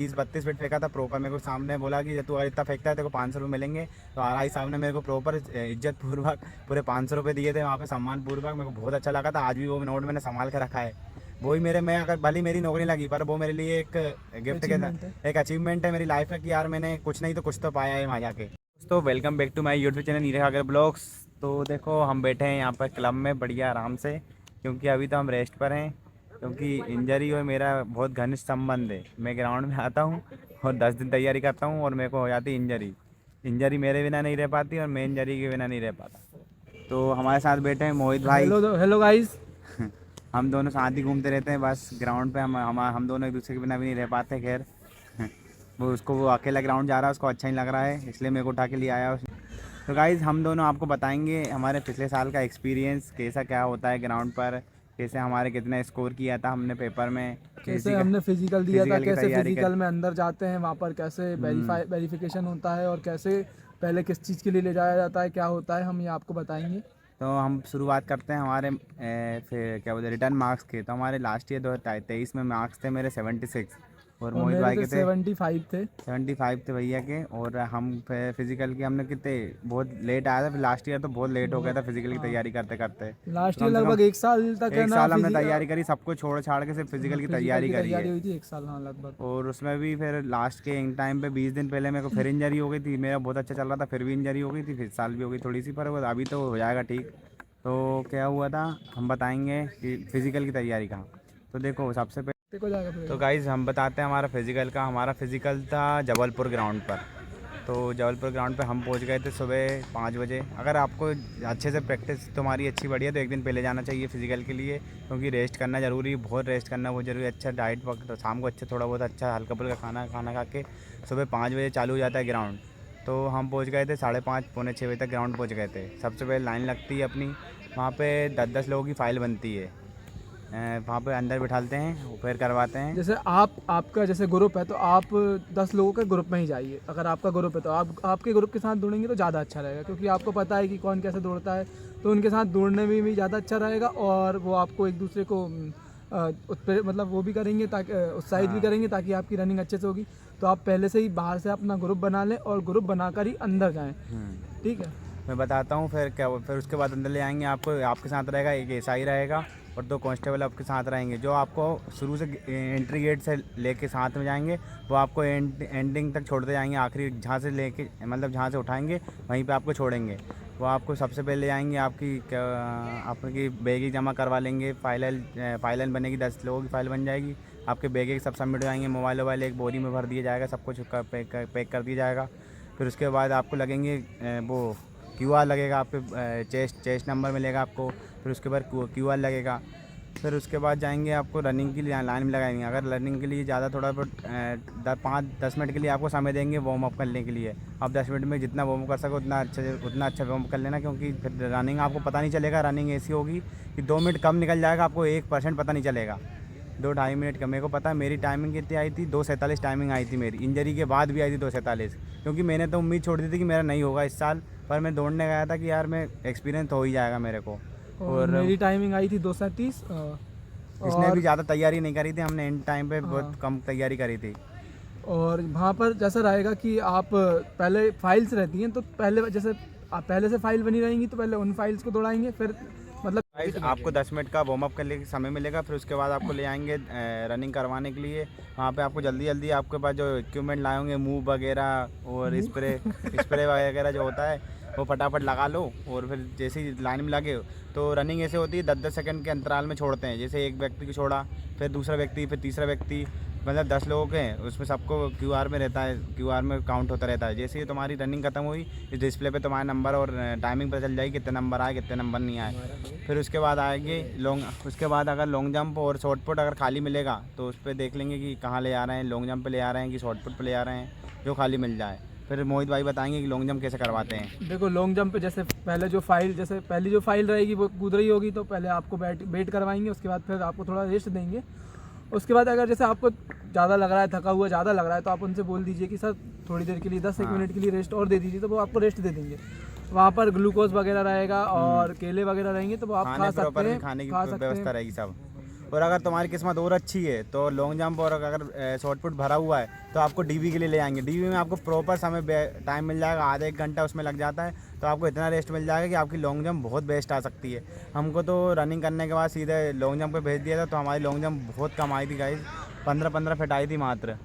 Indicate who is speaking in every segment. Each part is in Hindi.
Speaker 1: 30-32 फीट फेंका था प्रॉपर। मेरे को सामने बोला कि तू अगर इतना फेंकता है तेरे को 500 रुपये मिलेंगे। तो आरआई साहब ने मेरे को प्रॉपर इज्जत पूर्वक पूरे 500 रुपये दिए थे वहाँ पे, सम्मान पूर्वक। मेरे को बहुत अच्छा लगा था। आज भी वो नोट मैंने संभाल के रखा है। वही मेरे, मैं अगर भली मेरी नौकरी लगी पर वो मेरे लिए एक गिफ्ट के एक अचीवमेंट है मेरी लाइफ में कि यार मैंने कुछ नहीं तो कुछ तो पाया है वहाँ जाके। तो welcome back to my YouTube channel Neeraj Sagar blogs. तो देखो हम बैठे हैं यहाँ पर क्लब में बढ़िया आराम से, क्योंकि अभी तो हम रेस्ट पर हैं। क्योंकि इंजरी और मेरा बहुत घनिष्ठ संबंध है। मैं ग्राउंड में आता हूँ और 10 दिन तैयारी करता हूँ और मेरे को हो जाती इंजरी। इंजरी मेरे बिना नहीं रह पाती और मैं इंजरी के बिना नहीं रह पाता। तो हमारे साथ बैठे हैं मोहित भाई।
Speaker 2: Hello hello guys.
Speaker 1: हम दोनों साथ ही घूमते रहते हैं बस ग्राउंड पे। हम दोनों एक दूसरे के बिना भी नहीं रह पाते। खैर वो अकेला ग्राउंड जा रहा है, उसको अच्छा नहीं लग रहा है, इसलिए मेरे को उठा के लिए आया उसने। तो गाइज़ हम दोनों आपको बताएंगे हमारे पिछले साल का एक्सपीरियंस कैसा क्या होता है ग्राउंड पर, कैसे हमारे कितना स्कोर किया था हमने पेपर में,
Speaker 2: कैसे हमने फिजिकल दिया था,
Speaker 1: फिजिकल की
Speaker 2: कैसे
Speaker 1: तैयारी
Speaker 2: फिजिकल में अंदर जाते हैं वहाँ पर कैसे वेरिफिकेशन होता है और कैसे पहले किस चीज़ के लिए ले जाया जाता है, क्या होता है, हम ये आपको बताएंगे।
Speaker 1: तो हम शुरुआत करते हैं हमारे फिर क्या बोलते हैं रिटर्न मार्क्स के। तो हमारे लास्ट ईयर 2023 में मार्क्स थे मेरे 76 और
Speaker 2: और
Speaker 1: मोहित
Speaker 2: मेरे
Speaker 1: भाई
Speaker 2: तो
Speaker 1: के थे
Speaker 2: 75 थे।
Speaker 1: 75 थे भैया के। और हम फिजिकल की हमने कितने बहुत लेट आया था। फिर लास्ट ईयर तो बहुत लेट हो गया था फिजिकल की
Speaker 2: हाँ,
Speaker 1: तैयारी करते करते।
Speaker 2: लास्ट
Speaker 1: तो
Speaker 2: ईयर
Speaker 1: कम से कम
Speaker 2: लगभग एक साल तक है
Speaker 1: एक
Speaker 2: ना
Speaker 1: साल हमने तैयारी करी, सबको छोड़ छाड़ के सिर्फ फिजिकल की
Speaker 2: फिजिकल
Speaker 1: तैयारी
Speaker 2: की
Speaker 1: करी
Speaker 2: तैयारी
Speaker 1: है।
Speaker 2: हुई थी एक साल, हाँ लगभग।
Speaker 1: और उसमें भी फिर लास्ट के एंड टाइम पे 20 दिन पहले मेरे को फिर इंजरी हो गई थी। मेरा बहुत अच्छा चल रहा था, फिर भी इंजरी हो गई थी, फिर साल भी हो गई थोड़ी सी, पर वो अभी तो हो जाएगा ठीक। तो क्या हुआ था हम बताएंगे कि फ़िज़िकल की तैयारी का। तो देखो सबसे पहले
Speaker 2: देखो जाएगा फिर।
Speaker 1: तो गाइज़ हम बताते हैं हमारा फ़िज़िकल का। हमारा फ़िज़िकल था जबलपुर ग्राउंड पर। तो जबलपुर ग्राउंड पे हम पहुंच गए थे सुबह 5 बजे। अगर आपको अच्छे से प्रैक्टिस तुम्हारी अच्छी बढ़ी है तो एक दिन पहले जाना चाहिए फ़िज़िकल के लिए, क्योंकि रेस्ट करना ज़रूरी है, बहुत रेस्ट करना बहुत ज़रूरी है। अच्छा डाइट वक्त तो शाम को अच्छा थोड़ा बहुत अच्छा हल्का फुल्का खाना खा के सुबह 5 बजे चालू हो जाता है ग्राउंड। तो हम पहुंच गए थे 5:30 पौने 6 बजे तक ग्राउंड पहुंच गए थे। सबसे पहले लाइन लगती है अपनी, वहाँ पे 10-10 लोगों की फ़ाइल बनती है। वहाँ पे अंदर बिठाते हैं, फिर करवाते हैं।
Speaker 2: जैसे आपका जैसे ग्रुप है तो आप 10 लोगों के ग्रुप में ही जाइए। अगर आपका ग्रुप है तो आप आपके ग्रुप के साथ दौड़ेंगे तो ज़्यादा अच्छा रहेगा, क्योंकि आपको पता है कि कौन कैसे दौड़ता है। तो उनके साथ दौड़ने में भी ज़्यादा अच्छा रहेगा और वो आपको एक दूसरे को उस पर मतलब वो भी करेंगे, ताकि उत्साहित भी
Speaker 1: हाँ।
Speaker 2: करेंगे, ताकि आपकी रनिंग अच्छे से होगी। तो आप पहले से ही बाहर से अपना ग्रुप बना लें और ग्रुप बनाकर ही अंदर जाएँ, ठीक है।
Speaker 1: मैं बताता हूँ फिर क्या। फिर उसके बाद अंदर ले आएंगे आपको। आपके साथ रहेगा एक एसआई रहेगा और 2 कांस्टेबल आपके साथ रहेंगे, जो आपको शुरू से एंट्री गेट से लेके साथ में जाएंगे। वो आपको एंडिंग तक छोड़ते जाएंगे, आखिरी जहाँ से लेके मतलब जहाँ से उठाएंगे वहीं पे आपको छोड़ेंगे। वो आपको सबसे पहले ले आएंगे, आपकी बैग जमा करवा लेंगे। फाइल बनेगी, 10 लोगों की फाइल बन जाएगी। आपके बैग सब सबमिट हो जाएंगे, मोबाइल वोबाइल एक बोरी में भर दिया जाएगा, सब कुछ पैक कर दिया जाएगा। फिर उसके बाद आपको लगेंगे वो क्यूआर लगेगा आपके चेस्ट नंबर मिलेगा आपको। फिर उसके बाद क्यूआर लगेगा। फिर उसके बाद जाएंगे आपको रनिंग के लिए लाइन में लगाएंगे। अगर रनिंग के लिए ज़्यादा थोड़ा बहुत 5-10 मिनट के लिए आपको समय देंगे वार्म अप करने के लिए। आप 10 मिनट में जितना वार्म अप कर सको उतना अच्छा वार्म अप कर लेना, क्योंकि फिर रनिंग आपको पता नहीं चलेगा। रनिंग ऐसी होगी कि 2 मिनट कम निकल जाएगा, आपको 1% पता नहीं चलेगा। 2-2.5 मिनट का मेरे को पता है। मेरी टाइमिंग कितनी आई थी? 2:47 टाइमिंग आई थी मेरी। इंजरी के बाद भी आई थी 2:47, क्योंकि मैंने तो उम्मीद छोड़ दी थी कि मेरा नहीं होगा इस साल। पर मैं दौड़ने गया था कि यार मैं एक्सपीरियंस हो ही जाएगा मेरे को।
Speaker 2: और
Speaker 1: और
Speaker 2: मेरी टाइमिंग आई थी 2:30।
Speaker 1: इसने भी
Speaker 2: और
Speaker 1: ज़्यादा तैयारी नहीं करी थी, हमने एंड टाइम पे बहुत
Speaker 2: हाँ,
Speaker 1: कम तैयारी करी थी।
Speaker 2: और वहाँ पर जैसा रहेगा कि आप पहले फाइल्स रहती हैं, तो पहले जैसे आप पहले से फाइल बनी रहेंगी तो पहले उन फाइल्स को दौड़ाएंगे, फिर मतलब
Speaker 1: गाइस आपको 10 मिनट का वार्म अप करने के समय मिलेगा। फिर उसके बाद आपको ले आएंगे रनिंग करवाने के लिए। वहाँ पे आपको जल्दी जल्दी आपके पास जो इक्विपमेंट लाए होंगे, मूव वगैरह और स्प्रे वगैरह जो होता है वो फटाफट लगा लो। और फिर जैसे ही लाइन में लगे तो रनिंग ऐसे होती है 10-10 सेकंड के अंतराल में छोड़ते हैं। जैसे एक व्यक्ति को छोड़ा, फिर दूसरा व्यक्ति, फिर तीसरा व्यक्ति, मतलब 10 लोगों के हैं उसमें सबको क्यूआर में रहता है, क्यूआर में काउंट होता रहता है। जैसे ही तुम्हारी रनिंग खत्म हुई इस डिस्प्ले पे तुम्हारा नंबर और टाइमिंग पता चल जाएगी, कितने नंबर आए कितने नंबर नहीं आए। फिर उसके बाद आएंगे उसके बाद अगर लॉन्ग जंप और शॉर्ट पुट अगर खाली मिलेगा तो उस पर देख लेंगे कि कहाँ ले आ रहे हैं, लॉन्ग जंप पे ले आ रहे हैं कि शॉर्ट पुट पे ले आ रहे हैं, जो खाली मिल जाए। फिर मोहित भाई बताएंगे कि लॉन्ग जंप कैसे करवाते हैं।
Speaker 2: देखो लॉन्ग जंप पे जैसे पहले जो फाइल जैसे पहली जो फाइल रहेगी वो कूद रही होगी, तो पहले आपको वेट करवाएंगे, उसके बाद फिर आपको थोड़ा रेस्ट देंगे। उसके बाद अगर जैसे आपको ज़्यादा लग रहा है, थका हुआ ज़्यादा लग रहा है, तो आप उनसे बोल दीजिए कि सर थोड़ी देर के लिए 10-1 मिनट के लिए रेस्ट और दे दीजिए, तो वो आपको रेस्ट दे देंगे। वहाँ पर ग्लूकोज वगैरह रहेगा और केले वगैरह रहेंगे, तो वो आप खा सकते हैं,
Speaker 1: खाने की
Speaker 2: खा सकते
Speaker 1: व्यवस्था
Speaker 2: हैं।
Speaker 1: रहेगी सब। और अगर तुम्हारी किस्मत और अच्छी है तो लॉन्ग जंप और अगर शॉर्ट पुट भरा हुआ है तो आपको डीवी के लिए ले आएंगे। डीवी में आपको प्रॉपर समय टाइम मिल जाएगा, आधा 1 घंटा उसमें लग जाता है, तो आपको इतना रेस्ट मिल जाएगा कि आपकी लॉन्ग जंप बहुत बेस्ट आ सकती है। हमको तो रनिंग करने के बाद सीधे लॉन्ग जंप पे भेज दिया था, तो हमारी लॉन्ग जंप बहुत कम आई थी गाइस, 15 फीट आई थी मात्र।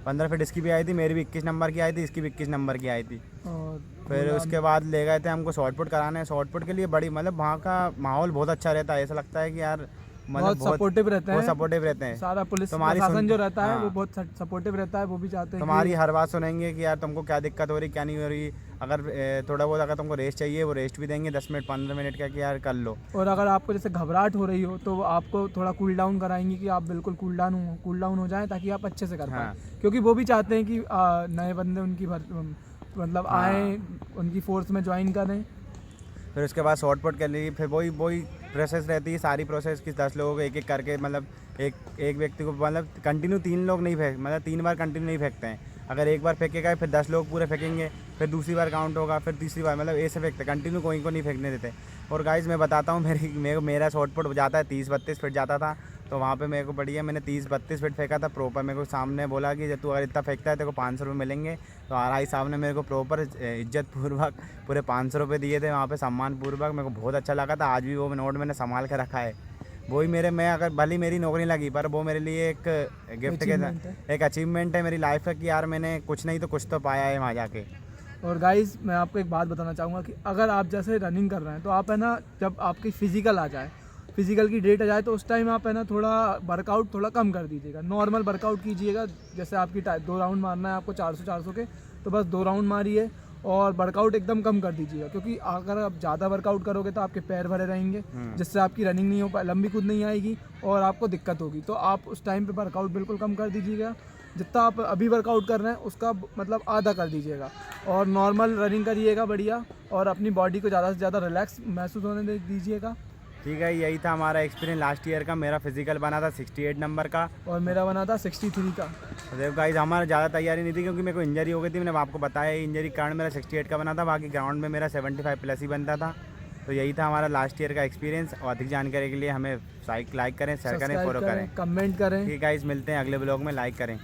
Speaker 1: 15 फीट इसकी भी आई थी, मेरी भी 21 नंबर की आई थी, इसकी भी 21 नंबर की आई थी।
Speaker 2: और
Speaker 1: फिर उसके बाद ले गए थे हमको शॉर्ट पुट कराने। शॉर्ट पुट के लिए बड़ी मतलब वहाँ का माहौल बहुत अच्छा रहता है, ऐसा लगता है कि यार मतलब
Speaker 2: बहुत सपोर्टिव रहते हैं,
Speaker 1: बहुत सपोर्टिव रहते हैं।
Speaker 2: सारा पुलिस
Speaker 1: तुम्हारी
Speaker 2: प्रशासन जो रहता है वो
Speaker 1: हाँ।
Speaker 2: बहुत सपोर्टिव रहता है। वो भी चाहते हैं
Speaker 1: तुम्हारी हर बात सुनेंगे कि यार तुमको क्या दिक्कत हो रही, क्या नहीं हो रही। अगर थोड़ा बहुत अगर तुमको रेस्ट चाहिए वो रेस्ट भी देंगे, 10 मिनट 15 मिनट का कि यार कर लो।
Speaker 2: और अगर आपको जैसे घबराहट हो रही हो तो वो आपको थोड़ा कूल डाउन कराएंगे कि आप बिल्कुल कूल डाउन हो जाएं, ताकि आप अच्छे से कर पाएँ।
Speaker 1: हाँ।
Speaker 2: क्योंकि वो भी चाहते हैं कि नए बंदे उनकी मतलब
Speaker 1: हाँ।
Speaker 2: आए, उनकी फोर्स में ज्वाइन करें।
Speaker 1: फिर उसके बाद शॉर्ट पुट कर ली, फिर वही प्रोसेस रहती है सारी प्रोसेस की। 10 लोगों को एक एक करके मतलब एक व्यक्ति को मतलब कंटिन्यू 3 लोग नहीं फेंक, मतलब 3 बार कंटिन्यू नहीं फेंकते हैं। अगर एक बार फेंकेगा फिर 10 लोग पूरे फेंकेंगे, फिर दूसरी बार काउंट होगा, फिर तीसरी बार, मतलब ऐसे फेंकते कंटिन्यू, कोई को नहीं फेंकने देते। और गाइस मैं बताता हूँ मेरा शॉर्ट पुट जाता है 30-32 फीट जाता था, तो वहाँ पे मेरे को बढ़िया मैंने 30-32 फीट फेंका था प्रॉपर। मेरे को सामने बोला कि जब तू अगर इतना फेंकता है तेरे को 500 रुपये मिलेंगे। तो आरआई साहब ने मेरे को प्रॉपर इज्जत पूर्वक पूरे 500 रुपये दिए थे वहाँ पे, सम्मान पूर्वक। मेरे को बहुत अच्छा लगा था, आज भी वो नोट मैंने संभाल के रखा है। वही मैं अगर भली मेरी नौकरी लगी, पर वो मेरे लिए एक गिफ्ट के एक अचीवमेंट है मेरी लाइफ का कि यार मैंने कुछ नहीं तो कुछ तो पाया है वहाँ जाके।
Speaker 2: और गाइस मैं आपको एक बात बताना चाहूँगा कि अगर आप जैसे रनिंग कर रहे हैं तो आप है ना, जब आपकी फिजिकल आ जाए, फिजिकल की डेट आ जाए, तो उस टाइम आप है ना थोड़ा वर्कआउट थोड़ा कम कर दीजिएगा, नॉर्मल वर्कआउट कीजिएगा। जैसे आपकी 2 राउंड मारना है आपको 400 के, तो बस 2 राउंड मारिए और वर्कआउट एकदम कम कर दीजिएगा। क्योंकि अगर आप ज़्यादा वर्कआउट करोगे तो आपके पैर भरे रहेंगे, जिससे आपकी रनिंग नहीं हो पाए, लंबी कूद नहीं आएगी और आपको दिक्कत होगी। तो आप उस टाइम पे वर्कआउट बिल्कुल कम कर दीजिएगा। जितना आप अभी वर्कआउट कर रहे हैं उसका मतलब आधा कर दीजिएगा और नॉर्मल रनिंग करिएगा बढ़िया, और अपनी बॉडी को ज़्यादा से ज़्यादा रिलैक्स महसूस होने दीजिएगा।
Speaker 1: ठीक है, यही था हमारा एक्सपीरियंस लास्ट ईयर का। मेरा फिजिकल बना था 68 नंबर का
Speaker 2: और मेरा बना था 63 का।
Speaker 1: तो देखो गाइस हमारा ज़्यादा तैयारी नहीं थी, क्योंकि मेरे को इंजरी हो गई थी। मैंने आपको बताया इंजरी के कारण मेरा 68 का बना था, बाकी ग्राउंड में मेरा 75 प्लस ही बनता था। तो यही था हमारा लास्ट ईयर का एक्सपीरियंस। और अधिक जानकारी के लिए हमें लाइक करें, शेयर करें, फॉलो करें,
Speaker 2: कमेंट करें।
Speaker 1: ठीक है गाइस, मिलते हैं अगले ब्लॉग में। लाइक करें।